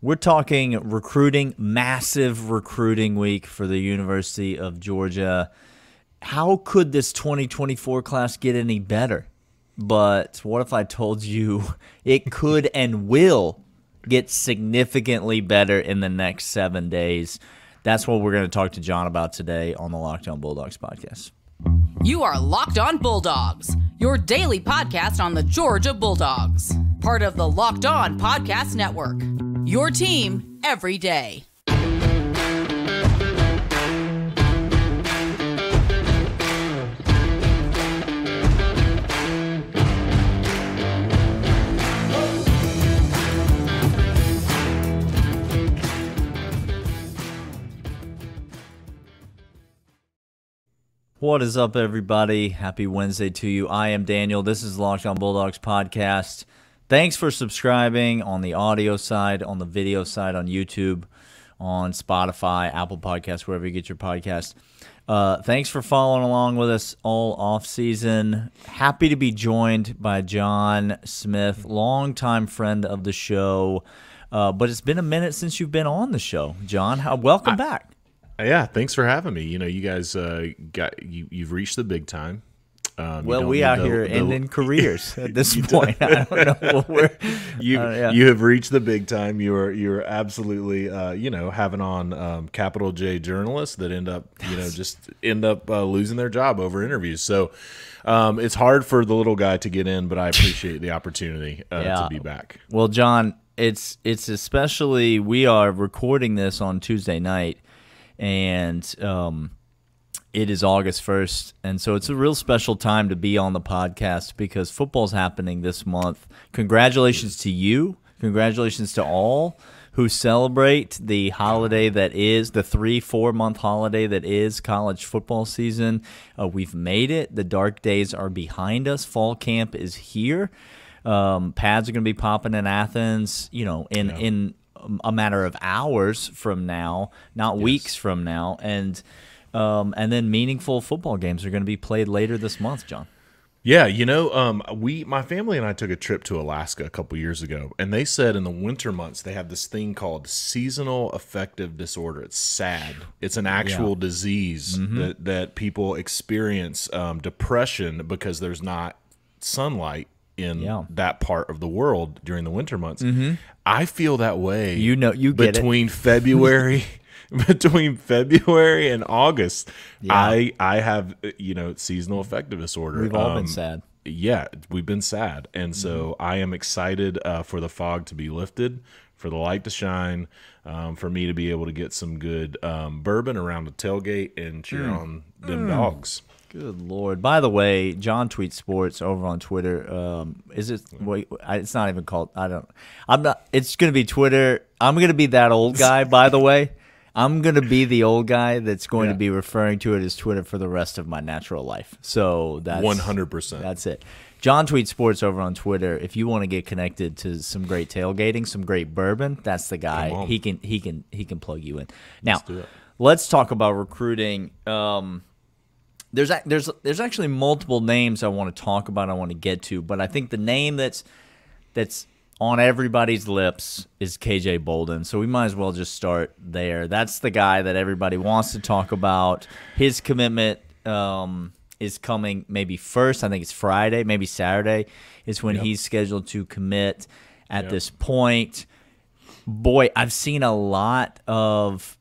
We're talking recruiting, massive recruiting week for the University of Georgia. How could this 2024 class get any better? But what if I told you it could and will get significantly better in the next 7 days? That's what we're going to talk to John about today on the Locked On Bulldogs podcast. You are Locked On Bulldogs, your daily podcast on the Georgia Bulldogs. Part of the Locked On Podcast Network. Your team every day. What is up, everybody? Happy Wednesday to you. I am Daniel. This is Locked On Bulldogs podcast. Thanks for subscribing on the audio side, on the video side, on YouTube, on Spotify, Apple Podcasts, wherever you get your podcast. Thanks for following along with us all off season. Happy to be joined by John Smith, longtime friend of the show. But it's been a minute since you've been on the show, John. Welcome back. Yeah, thanks for having me. You know, you guys you've reached the big time. Well, we out here ending careers at this point. I don't know where you have reached the big time. You're absolutely having on capital J journalists that end up losing their job over interviews. So it's hard for the little guy to get in, but I appreciate the opportunity to be back. Well, John, it's especially, we are recording this on Tuesday night, and it is August 1st, and so it's a real special time to be on the podcast because football's happening this month. Congratulations to you. Congratulations to all who celebrate the holiday that is the 3-4 month holiday that is college football season. We've made it. The dark days are behind us. Fall camp is here. Pads are going to be popping in Athens, in a matter of hours from now, not weeks from now, and then meaningful football games are going to be played later this month, John. Yeah, my family and I took a trip to Alaska a couple years ago, and they said in the winter months they have this thing called seasonal affective disorder. It's SAD. It's an actual disease that people experience, depression, because there's not sunlight in that part of the world during the winter months. I feel that way. You get between February. Between February and August, I have seasonal affective disorder. We've all been sad. Yeah, we've been sad, and so I am excited for the fog to be lifted, for the light to shine, for me to be able to get some good bourbon around a tailgate and cheer on them dogs. Good Lord. By the way, John Tweets Sports over on Twitter. It's not even called. It's going to be Twitter. I'm going to be that old guy, by the way. I'm going to be the old guy that's going to be referring to it as Twitter for the rest of my natural life. So that's 100%. That's it. John Tweets Sports over on Twitter. If you want to get connected to some great tailgating, some great bourbon, that's the guy. He can plug you in. Now, let's talk about recruiting. There's actually multiple names I want to talk about, I want to get to, but I think the name that's on everybody's lips is KJ Bolden, so we might as well just start there. That's the guy that everybody wants to talk about. His commitment is coming maybe first. I think it's Friday, maybe Saturday is when he's scheduled to commit at this point. Boy, I've seen a lot of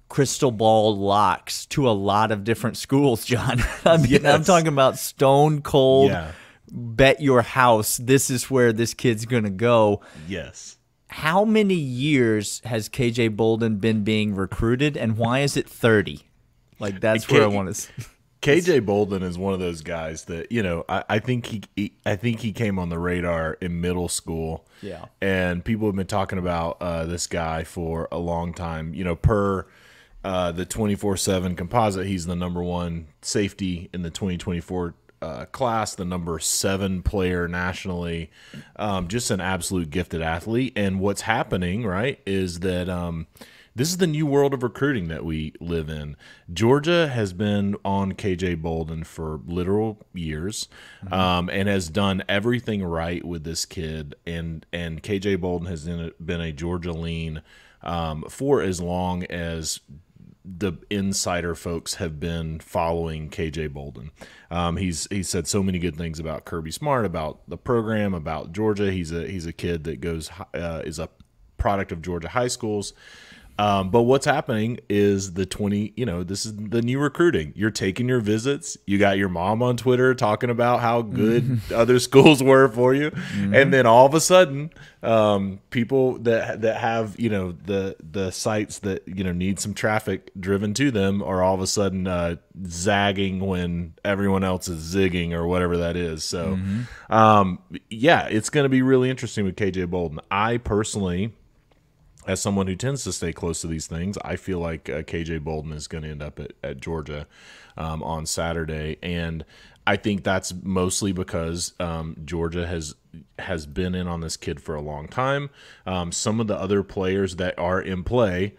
crystal ball locks to a lot of different schools, John. I'm talking about stone cold. Bet your house this is where this kid's going to go. Yes. How many years has KJ Bolden been being recruited, and why is it 30? Like, that's where I want to KJ Bolden is one of those guys that, I think he came on the radar in middle school. Yeah. And people have been talking about this guy for a long time. Per the 24/7 composite, he's the #1 safety in the 2024 class, the #7 player nationally, just an absolute gifted athlete. And what's happening, right, is that this is the new world of recruiting that we live in. Georgia has been on KJ Bolden for literal years, and has done everything right with this kid. And KJ Bolden has been a Georgia lean for as long as the insider folks have been following KJ Bolden. He's said so many good things about Kirby Smart, about the program, about Georgia. He's a kid that is a product of Georgia high schools. But what's happening is this is the new recruiting. You're taking your visits. You got your mom on Twitter talking about how good other schools were for you. And then all of a sudden, people that have, the sites that, need some traffic driven to them are all of a sudden zagging when everyone else is zigging or whatever that is. So, it's going to be really interesting with KJ Bolden. I personally, as someone who tends to stay close to these things, I feel like KJ Bolden is going to end up at Georgia on Saturday, and I think that's mostly because Georgia has been in on this kid for a long time. Some of the other players that are in play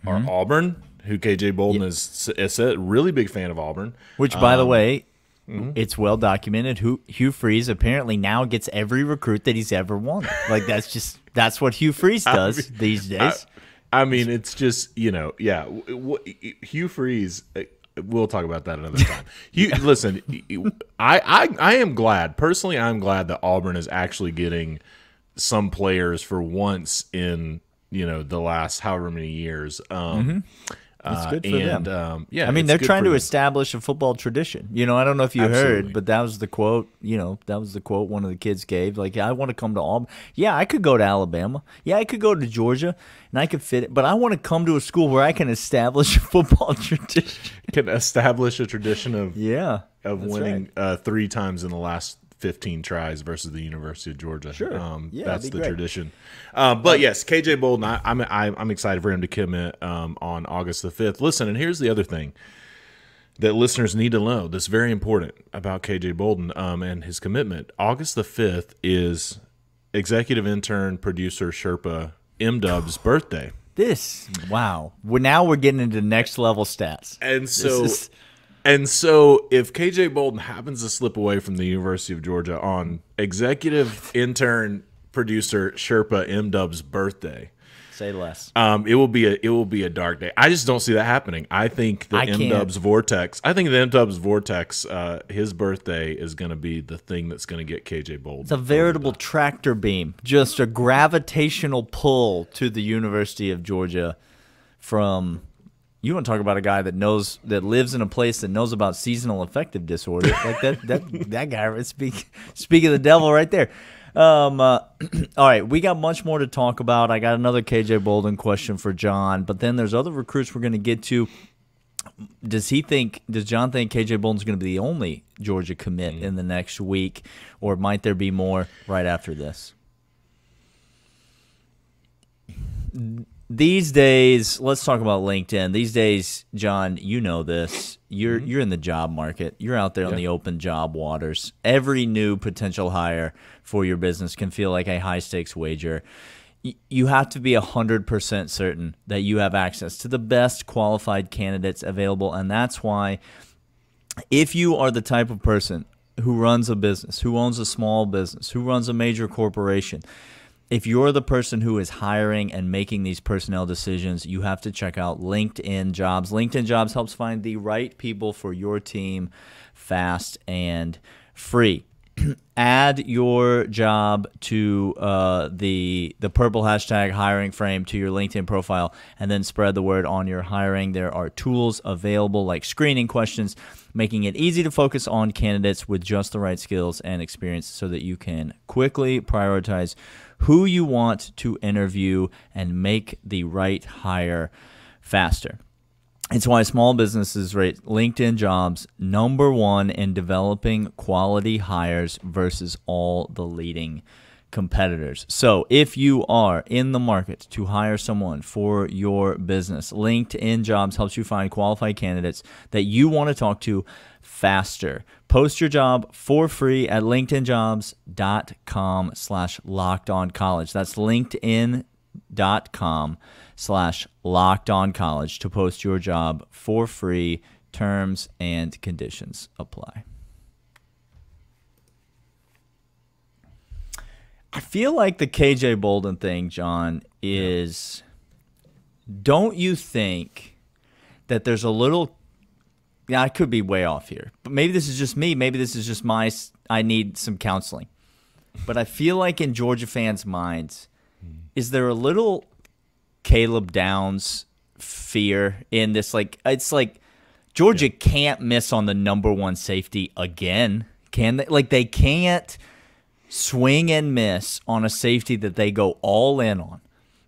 are Auburn, who KJ Bolden is a really big fan of Auburn. Which, by the way, it's well documented. Hugh Freeze apparently now gets every recruit that he's ever wanted. Like, that's what Hugh Freeze does these days. I mean, it's just, Hugh Freeze. We'll talk about that another time. Listen, I am glad. Personally, I'm glad that Auburn is actually getting some players for once in, the last however many years. It's good for them. I mean, they're trying to establish a football tradition. I don't know if you heard, but that was the quote. That was the quote one of the kids gave. Like, I want to come to Auburn. Yeah, I could go to Alabama. Yeah, I could go to Georgia, and I could fit it. But I want to come to a school where I can establish a football tradition. Can establish a tradition of winning right. 3 times in the last 15 tries versus the University of Georgia. Sure. That's the tradition. But yes, KJ Bolden, I'm excited for him to commit on August the 5th. Listen, and here's the other thing that listeners need to know that's very important about KJ Bolden and his commitment. August the 5th is executive intern, producer, Sherpa M-Dub's birthday. Wow. Now we're getting into next level stats. And so if KJ Bolden happens to slip away from the University of Georgia on executive intern producer Sherpa M-Dub's birthday, say less. It will be a dark day. I just don't see that happening. I think the M-Dub's vortex. His birthday is going to be the thing that's going to get KJ Bolden. It's a veritable tractor beam, just a gravitational pull to the University of Georgia from. You want to talk about a guy that lives in a place that knows about seasonal affective disorder. Like that guy, speak of the devil right there. All right, we got much more to talk about. I got another KJ Bolden question for John, but then there's other recruits we're going to get to. Does John think KJ Bolden's going to be the only Georgia commit in the next week, or might there be more right after this? These days, let's talk about LinkedIn. These days, John, you know this. You're in the job market. You're out there on the open job waters. Every new potential hire for your business can feel like a high-stakes wager. You have to be 100% certain that you have access to the best qualified candidates available, and that's why if you are the type of person who runs a business, who owns a small business, who runs a major corporation, if you're the person who is hiring and making these personnel decisions, you have to check out LinkedIn Jobs. LinkedIn Jobs helps find the right people for your team fast and free. Add your job to the purple hashtag hiring frame to your LinkedIn profile, and then spread the word on your hiring. There are tools available like screening questions, making it easy to focus on candidates with just the right skills and experience so that you can quickly prioritize who you want to interview and make the right hire faster. It's why small businesses rate LinkedIn Jobs #1 in developing quality hires versus all the leading competitors. So if you are in the market to hire someone for your business, LinkedIn Jobs helps you find qualified candidates that you want to talk to faster. Post your job for free at linkedinjobs.com/lockedoncollege. That's LinkedIn FanDuel.com/LockedOnCollege to post your job for free. Terms and conditions apply. I feel like the KJ Bolden thing, John, is don't you think that there's a little – I could be way off here, but maybe this is just me. Maybe this is just I need some counseling. But I feel like in Georgia fans' minds, is there a little Caleb Downs fear in this? Like, it's like Georgia can't miss on the number one safety again, can they? Like, they can't swing and miss on a safety that they go all in on,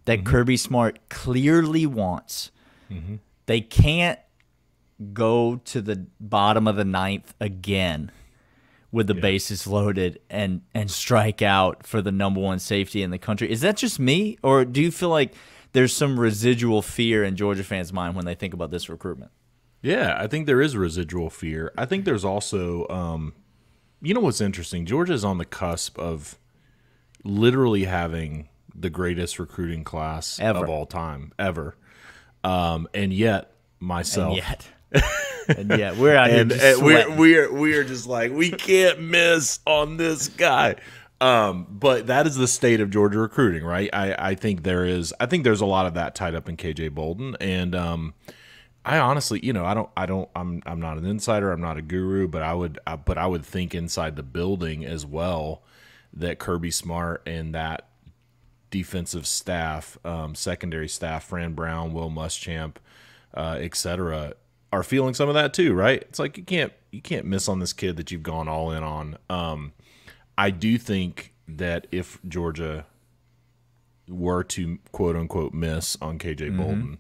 that Kirby Smart clearly wants. They can't go to the bottom of the ninth again with the bases loaded and strike out for the number one safety in the country. Is that just me, or do you feel like there's some residual fear in Georgia fans' mind when they think about this recruitment? Yeah, I think there is residual fear. I think there's also, you know what's interesting? Georgia's on the cusp of literally having the greatest recruiting class of all time, ever. And yet, myself... And yeah, we're out here just we are just like, we can't miss on this guy. But that is the state of Georgia recruiting, right? I think there's a lot of that tied up in KJ Bolden, and I honestly, I'm not an insider, I'm not a guru, but I would think inside the building as well that Kirby Smart and that defensive staff, secondary staff, Fran Brown, Will Muschamp, etc., are feeling some of that too, right? It's like you can't miss on this kid that you've gone all in on. I do think that if Georgia were to quote unquote miss on KJ Bolden,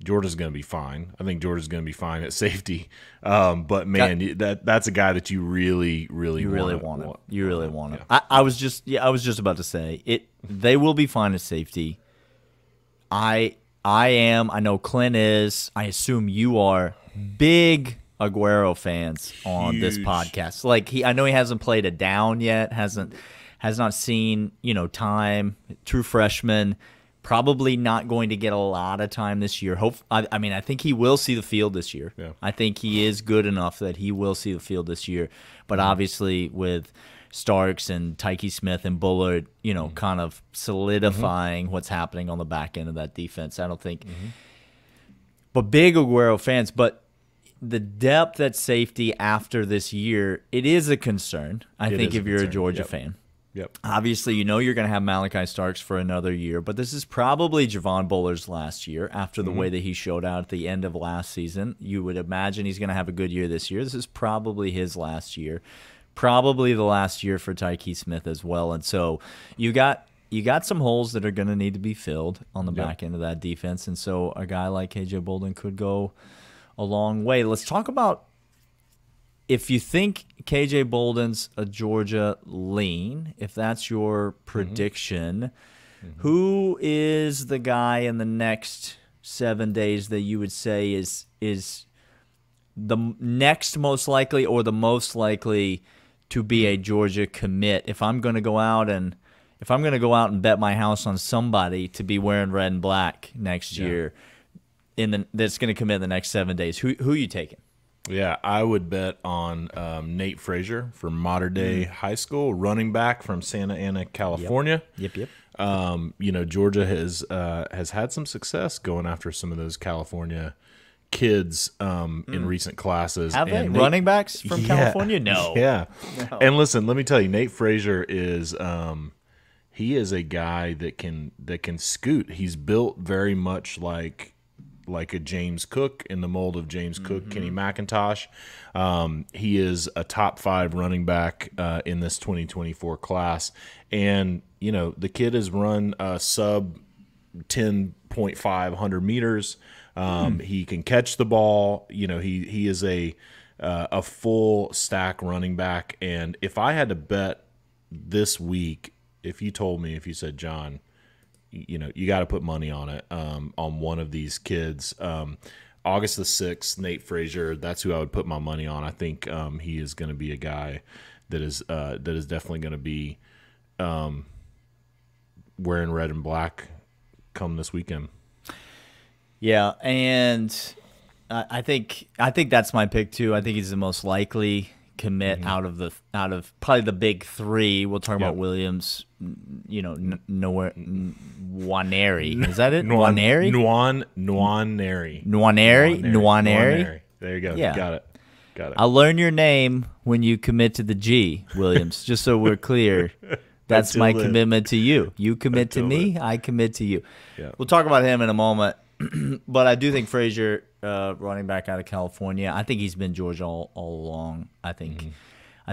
Georgia's going to be fine. I think Georgia's going to be fine at safety. But man, that's a guy that you really want. You really want it. I was just about to say it. They will be fine at safety. I am. I know Clint is. I assume you are big Aguero fans on this podcast. Like I know he hasn't played a down yet. Has not seen time. True freshman. Probably not going to get a lot of time this year. I think he will see the field this year. Yeah. I think he is good enough that he will see the field this year. But obviously with Starks and Tyke Smith and Bullard, kind of solidifying what's happening on the back end of that defense. I don't think but big Aguero fans, but the depth at safety after this year, it is a concern. I think if you're a Georgia fan. Yep. Obviously, you're going to have Malachi Starks for another year, but this is probably Javon Buller's last year after the way that he showed out at the end of last season. You would imagine he's going to have a good year this year. This is probably his last year, probably the last year for Tyke Smith as well. And so you got some holes that are going to need to be filled on the back end of that defense. And so a guy like KJ Bolden could go a long way. Let's talk about, if you think KJ Bolden's a Georgia lean, if that's your prediction, who is the guy in the next 7 days that you would say is the next most likely or the most likely to be a Georgia commit? If I'm going to go out and bet my house on somebody to be wearing red and black next year, that's going to commit in the next 7 days, who are you taking? Yeah, I would bet on Nate Frazier from Mater Dei High School, running back from Santa Ana, California. Yep. Georgia has had some success going after some of those California kids in recent classes. Have they? Running backs from California? No. Yeah. No. And listen, let me tell you, Nate Frazier is he is a guy that can scoot. He's built very much like a James Cook, in the mold of James Cook, Kenny McIntosh. He is a top 5 running back in this 2024 class. And, the kid has run sub 10.5 100 meters. He can catch the ball. He is a full stack running back. And if I had to bet this week, if you said, John, you got to put money on it, on one of these kids. August the 6th, Nate Frazier, that's who I would put my money on. I think he is going to be a guy that is definitely going to be wearing red and black come this weekend. Yeah, and I think that's my pick too. I think he's the most likely commit out of probably the big three. We'll talk about Williams. Nwaneri. Is that it? Nwaneri. Nwaneri. There you go. Yeah. Got it. I'll learn your name when you commit to the G, Williams. Just so we're clear. That's my commitment to you. You commit to me, I commit to you. Yeah. We'll talk about him in a moment. But I do think Frazier, running back out of California, I think he's been Georgia all along. I think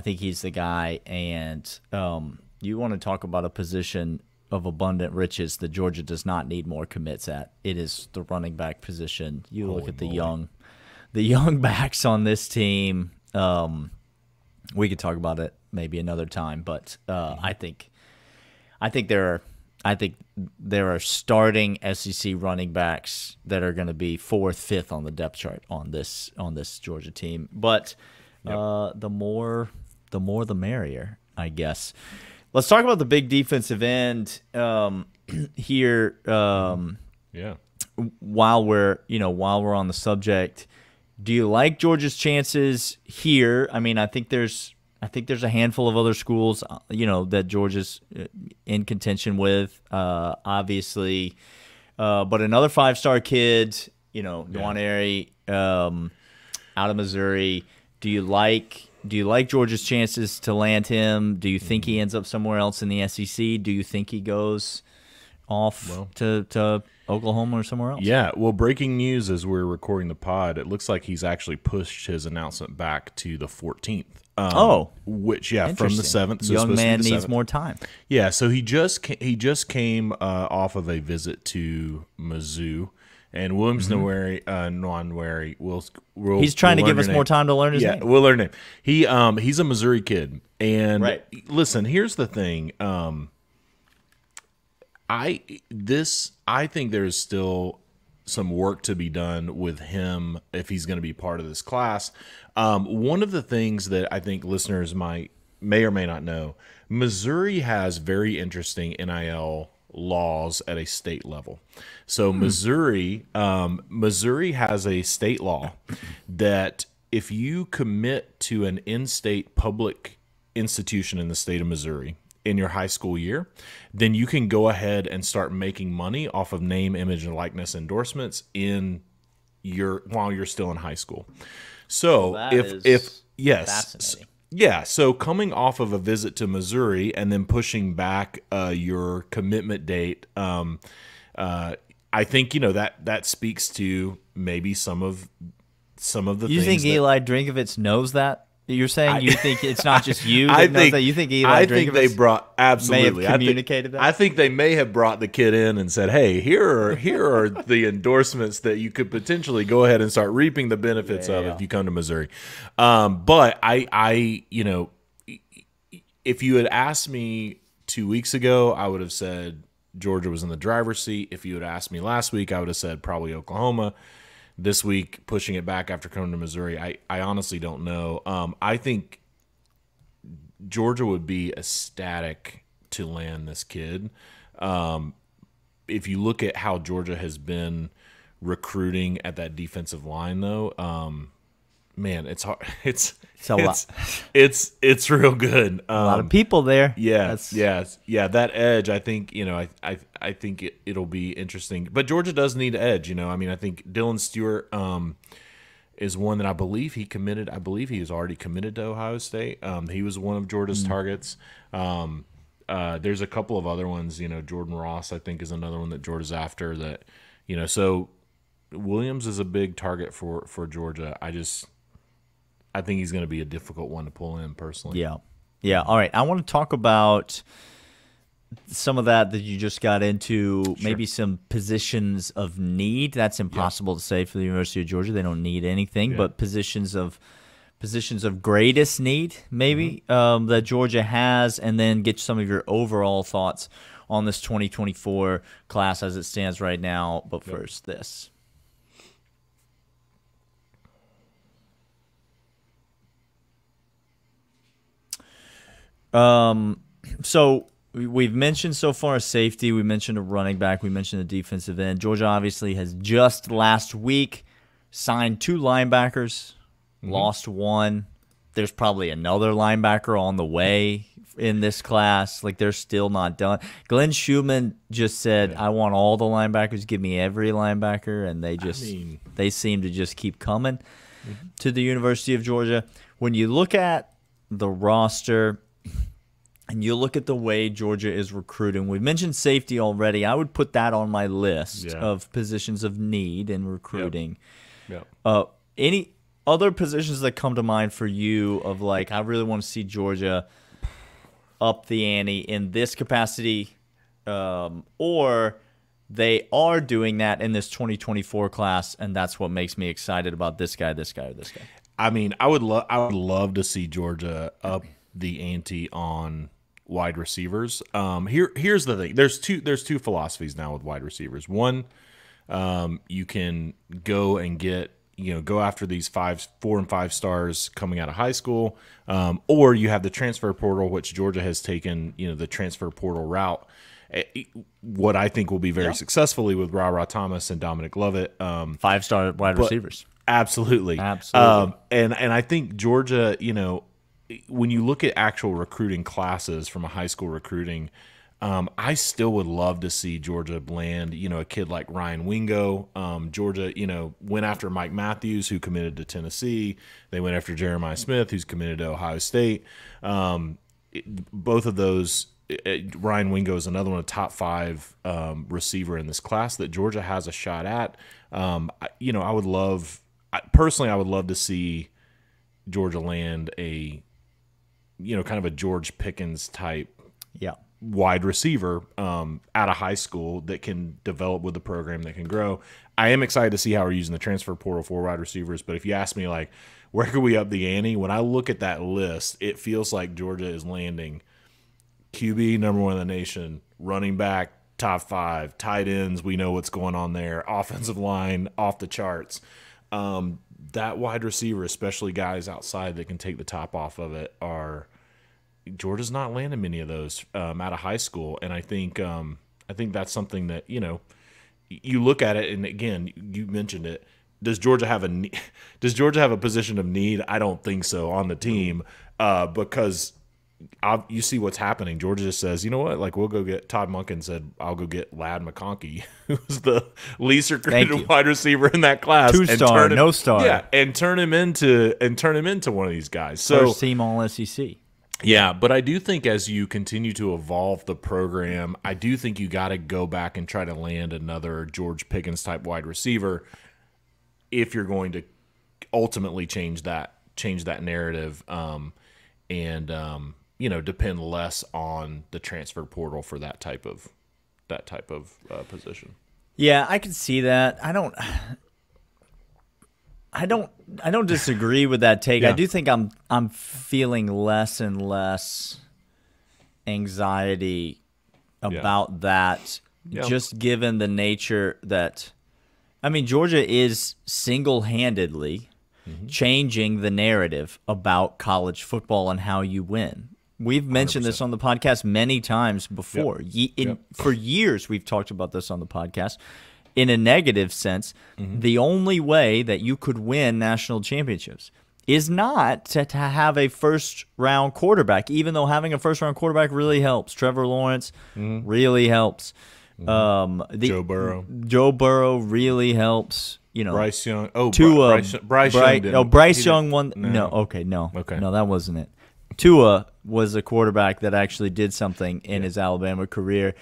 he's the guy. And you want to talk about a position of abundant riches that Georgia does not need more commits at. It is the running back position. You look at the young backs on this team. We could talk about it maybe another time, but I think there are starting SEC running backs that are going to be 4th, 5th on the depth chart on this Georgia team. But the more the merrier, I guess. Let's talk about the big defensive end here. While we're on the subject, do you like Georgia's chances here? I mean, I think there's a handful of other schools, that Georgia's in contention with, obviously. But another 5-star kid, Nwaneri, out of Missouri. Do you like Georgia's chances to land him? Do you think he ends up somewhere else in the SEC? Do you think he goes off to Oklahoma or somewhere else? Yeah, well, breaking news as we're recording the pod, it looks like he's actually pushed his announcement back to the 14th. Which from the 7th. So young man needs more time. Yeah, so he just came off of a visit to Mizzou, and Williams Nwaneri will he's trying to give us more time to learn his name. Yeah, we'll learn him. He's a Missouri kid, and listen, here's the thing. I think there's still some work to be done with him if he's going to be part of this class. One of the things that I think listeners may or may not know, Missouri has very interesting NIL laws at a state level. So Missouri has a state law that if you commit to an in-state public institution in the state of Missouri in your high school year, then you can go ahead and start making money off of name, image, and likeness endorsements while you're still in high school. So so coming off of a visit to Missouri and then pushing back your commitment date, I think that speaks to maybe some of the. You think Eli Drinkovich knows that? You're saying you think it's not just you that knows that? You think Eli Drinkovich they brought absolutely may have communicated that? I think they may have brought the kid in and said, "Hey, here are the endorsements that you could potentially go ahead and start reaping the benefits of if you come to Missouri." But I if you had asked me 2 weeks ago, I would have said Georgia was in the driver's seat. If you had asked me last week, I would have said probably Oklahoma. This week, pushing it back after coming to Missouri, I honestly don't know. I think Georgia would be ecstatic to land this kid. If you look at how Georgia has been recruiting at that defensive line, though, man, it's hard. It's a lot. It's real good. A lot of people there. Yeah. That edge, I think, I think it'll be interesting. But Georgia does need edge, I mean, I think Dylan Stewart is one that I believe he committed. I believe he is already committed to Ohio State. He was one of Georgia's targets. There's a couple of other ones, Jordan Ross, I think, is another one that Georgia's after that, so Williams is a big target for Georgia. I think he's going to be a difficult one to pull in personally. Yeah. All right. I want to talk about some of that you just got into, maybe some positions of need. That's impossible to say for the University of Georgia. They don't need anything, but positions of greatest need, maybe, that Georgia has, and then get some of your overall thoughts on this 2024 class as it stands right now. But first, this. So we've mentioned so far a safety. We mentioned a running back. We mentioned a defensive end. Georgia obviously has just last week signed 2 linebackers, lost 1. There's probably another linebacker on the way in this class. Like, they're still not done. Glenn Schumann just said, I want all the linebackers. Give me every linebacker. And they seem to just keep coming to the University of Georgia. When you look at the roster and you look at the way Georgia is recruiting, we mentioned safety already. I would put that on my list of positions of need in recruiting. Any other positions that come to mind for you of, like, I really want to see Georgia up the ante in this capacity, or they are doing that in this 2024 class, and that's what makes me excited about this guy, this guy, or this guy? I mean, I would love to see Georgia up the ante on wide receivers. Here's the thing. There's two philosophies now with wide receivers. One, you can go and go after these 4 and 5 stars coming out of high school, or you have the transfer portal, which Georgia has taken, the transfer portal route. What I think will be very successfully with Ra Thomas and Dominic Lovett, 5-star wide receivers. Absolutely. And I think Georgia, when you look at actual recruiting classes from a high school recruiting, I still would love to see Georgia land, a kid like Ryan Wingo. Georgia, went after Mike Matthews, who committed to Tennessee. They went after Jeremiah Smith, who's committed to Ohio State. Both of those, Ryan Wingo is another one, a top 5 receiver in this class that Georgia has a shot at. I would love to see Georgia land a, kind of a George Pickens type wide receiver out of high school that can develop with the program, that can grow. I am excited to see how we're using the transfer portal for wide receivers, but if you ask me, like, where could we up the ante? When I look at that list, it feels like Georgia is landing QB, number 1 in the nation, running back, top 5, tight ends, we know what's going on there, offensive line, off the charts. That wide receiver, especially guys outside that can take the top off of it, Georgia's not landing many of those out of high school, and I think that's something that you look at it, and again, you mentioned it. Does Georgia have a position of need? I don't think so on the team, because you see what's happening. Georgia just says, you know what? Like, we'll go get. Todd Monken said, "I'll go get Ladd McConkey, who's the least recruited wide receiver in that class, 2-star, no star, and turn him into one of these guys." So first team All SEC. Yeah, but I do think as you continue to evolve the program, I do think you got to go back and try to land another George Pickens type wide receiver if you're going to ultimately change that narrative, and depend less on the transfer portal for that type of position. Yeah, I can see that. I don't disagree with that take. I do think I'm feeling less and less anxiety about that, just given the nature that, Georgia is single-handedly changing the narrative about college football and how you win. We've mentioned 100%. This on the podcast many times before. For years, we've talked about this on the podcast. In a negative sense, the only way that you could win national championships is not to have a first-round quarterback, even though having a first-round quarterback really helps. Trevor Lawrence really helps. Joe Burrow really helps. Bryce Young. Bryce Young didn't. Bryce Young won. No, that wasn't it. Tua was a quarterback that actually did something in his Alabama career.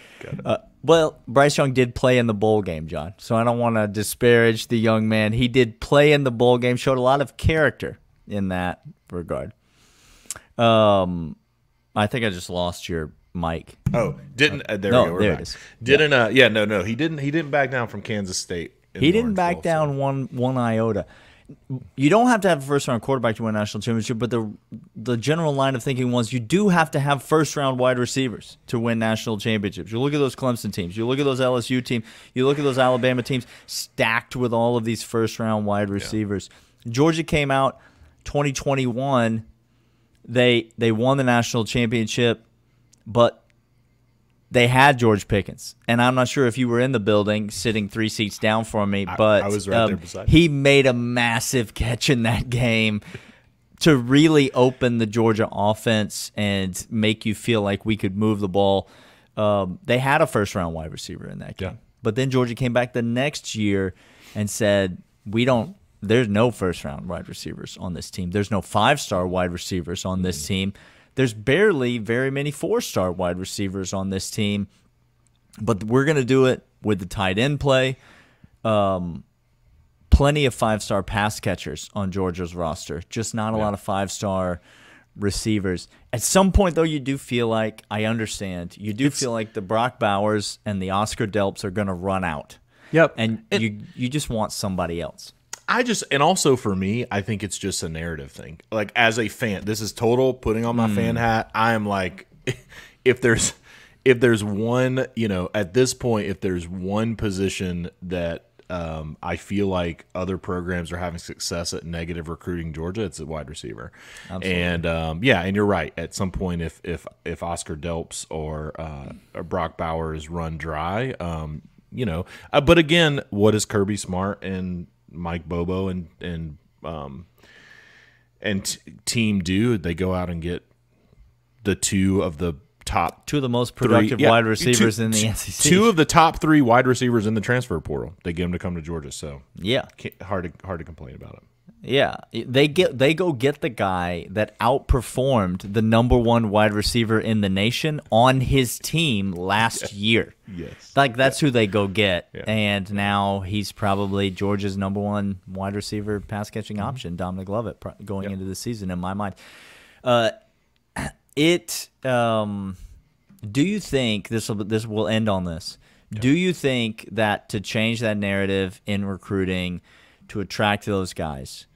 Well, Bryce Young did play in the bowl game, John, so I don't want to disparage the young man. He did play in the bowl game, showed a lot of character in that regard. I think I just lost your mic. Oh, didn't there no, we go. There it is. Didn't no. He didn't back down from Kansas State. He didn't back down one iota. You don't have to have a first-round quarterback to win a national championship, but the general line of thinking was you do have to have first-round wide receivers to win national championships. You look at those Clemson teams. You look at those LSU teams. You look at those Alabama teams stacked with all of these first-round wide receivers. Georgia came out 2021. They won the national championship, but they had George Pickens, and I'm not sure if you were in the building, sitting 3 seats down from me, but I was right there beside he made a massive catch in that game to really open the Georgia offense and make you feel like we could move the ball. They had a first-round wide receiver in that game, but then Georgia came back the next year and said, there's no first-round wide receivers on this team. There's no 5-star wide receivers on this team. There's barely very many 4-star wide receivers on this team, but we're going to do it with the tight end play. Plenty of 5-star pass catchers on Georgia's roster, just not a lot of 5-star receivers. At some point, though, you do feel like, I understand, you do feel like the Brock Bowers and the Oscar Delps are going to run out. Yep. And you just want somebody else. And also for me, I think it's just a narrative thing. Like, as a fan, this is total putting on my fan hat. I am like, if there's one, at this point, if there's one position that I feel like other programs are having success at negative recruiting Georgia, it's a wide receiver. Absolutely. And and you're right. At some point, if Oscar Delps or Brock Bowers run dry, but again, what is Kirby Smart and Mike Bobo and team do? They go out and get two of the most productive wide receivers in the SEC. 2 of the top 3 wide receivers in the transfer portal. They get them to come to Georgia. So hard to complain about it. Yeah, they go get the guy that outperformed the #1 wide receiver in the nation on his team last year. Yes, that's who they go get, and now he's probably Georgia's #1 wide receiver pass catching option, Dominic Lovett, going into the season. In my mind, do you think this will end on this? Yeah. Do you think that to change that narrative in recruiting to attract those guys,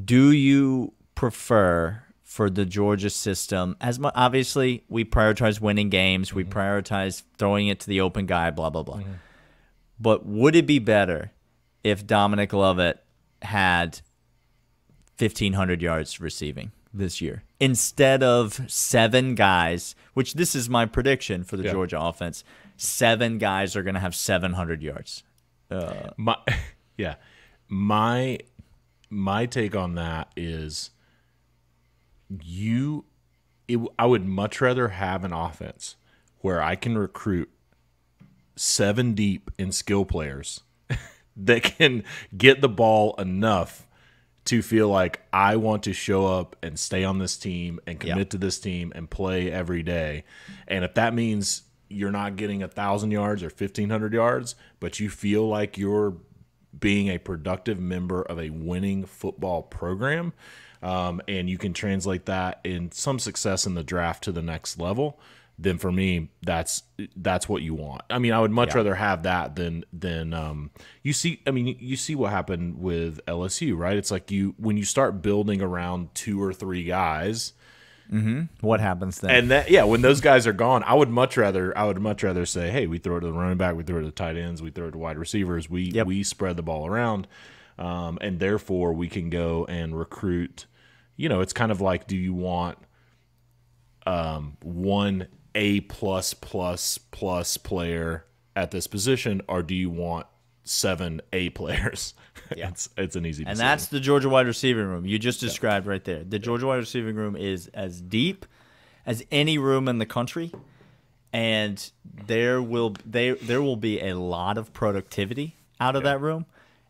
do you prefer for the Georgia system, obviously we prioritize winning games, we prioritize throwing it to the open guy, blah, blah, blah. But would it be better if Dominic Lovett had 1,500 yards receiving this year instead of 7 guys, which this is my prediction for the Georgia offense, 7 guys are going to have 700 yards. My take on that is I would much rather have an offense where I can recruit 7 deep in skill players that can get the ball enough to feel like I want to show up and stay on this team and commit to this team and play every day. And if that means you're not getting 1,000 yards or 1,500 yards, but you feel like you're being a productive member of a winning football program, and you can translate that in some success in the draft to the next level, then for me, that's what you want. I mean, I would much rather have that than you see. I mean, you see what happened with LSU, right? It's like when you start building around 2 or 3 guys. What happens then? And when those guys are gone, I would much rather say, hey, we throw it to the running back, we throw it to the tight ends, we throw it to wide receivers, we spread the ball around, and therefore we can go and recruit. It's kind of like, do you want one A+++ player at this position, or do you want 7 A players? Yeah, it's an easy decision. And that's the Georgia wide receiving room you just described right there. The Georgia wide receiving room is as deep as any room in the country, and there will be a lot of productivity out of that room,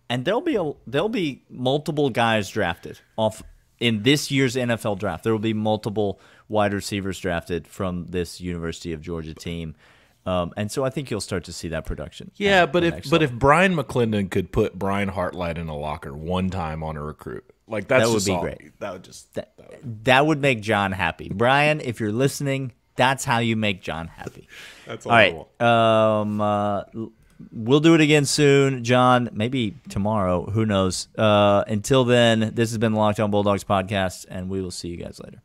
and there'll be multiple guys drafted off in this year's NFL draft. There will be multiple wide receivers drafted from this University of Georgia team. And so I think you'll start to see that production. Yeah, but if Brian McClendon could put Brian Hartlight in a locker one time on a recruit, like that would be great. That would make John happy. Brian, if you're listening, that's how you make John happy. That's all I want. We'll do it again soon, John. Maybe tomorrow. Who knows? Until then, this has been the Locked On Bulldogs podcast, and we will see you guys later.